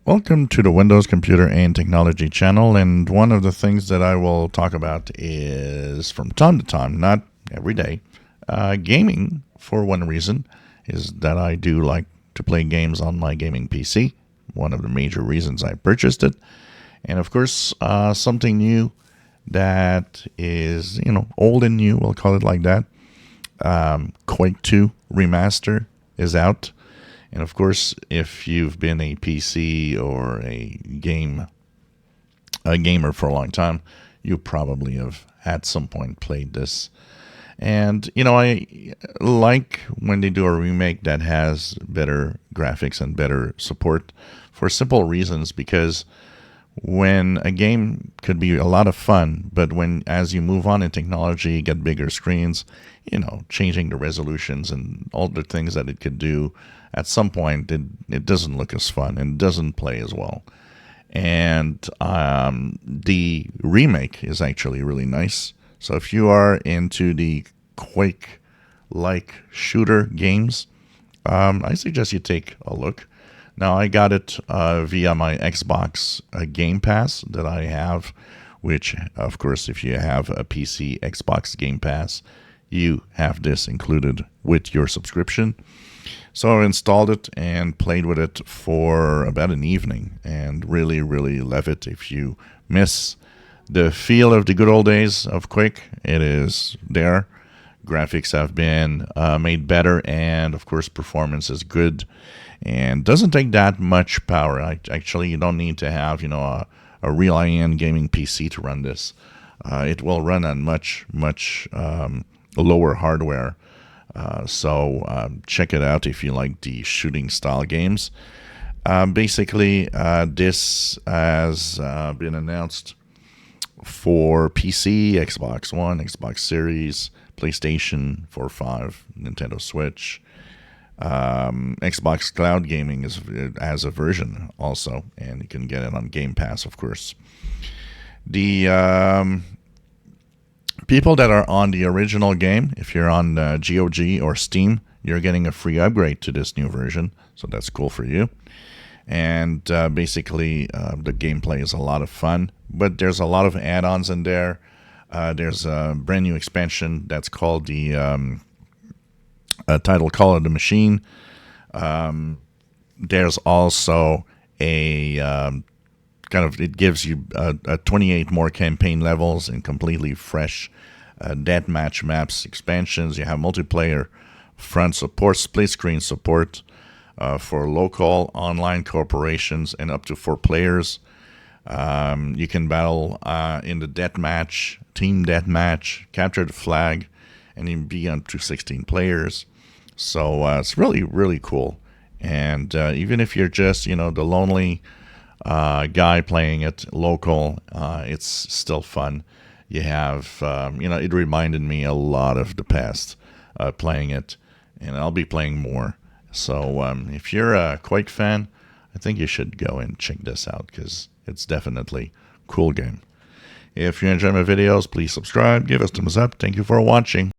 Welcome to the Windows Computer and Technology channel, and one of the things that I will talk about is from time to time, not every day, gaming. For one reason is that I do like to play games on my gaming PC, one of the major reasons I purchased it, and of course something new that is, old and new, we'll call it like that. Quake II remaster is out. And of course, if you've been a PC or a gamer for a long time, you probably have at some point played this. And I like when they do a remake that has better graphics and better support for simple reasons, because when a game could be a lot of fun, but when as you move on in technology, you get bigger screens, changing the resolutions and all the things that it could do, at some point it doesn't look as fun and doesn't play as well. And the remake is actually really nice. So if you are into the Quake-like shooter games, I suggest you take a look. Now, I got it via my Xbox Game Pass that I have, which, of course, if you have a PC Xbox Game Pass, you have this included with your subscription. So I installed it and played with it for about an evening and really, really love it. If you miss the feel of the good old days of Quake, it is there. Graphics have been made better, and of course performance is good and doesn't take that much power. Actually, you don't need to have a real high-end gaming PC to run this. It will run on much lower hardware. So check it out if you like the shooting style games. Basically, this has been announced for PC, Xbox One, Xbox Series, PlayStation 4, 5, Nintendo Switch. Xbox Cloud Gaming has a version also, and you can get it on Game Pass, of course. The people that are on the original game, if you're on GOG or Steam, you're getting a free upgrade to this new version, so that's cool for you. And basically, the gameplay is a lot of fun, but there's a lot of add-ons in there. There's a brand new expansion that's called the title Call of the Machine. There's also a it gives you 28 more campaign levels and completely fresh deathmatch maps, expansions. You have multiplayer front support, split screen support for local online corporations and up to 4 players. You can battle in the deathmatch, team deathmatch, capture the flag, and you can be up to 16 players. So it's really, really cool. And even if you're just, the lonely guy playing it local, it's still fun. You have, it reminded me a lot of the past playing it, and I'll be playing more. So if you're a Quake fan, I think you should go and check this out because it's definitely a cool game. If you enjoy my videos, please subscribe, give us a thumbs up. Thank you for watching.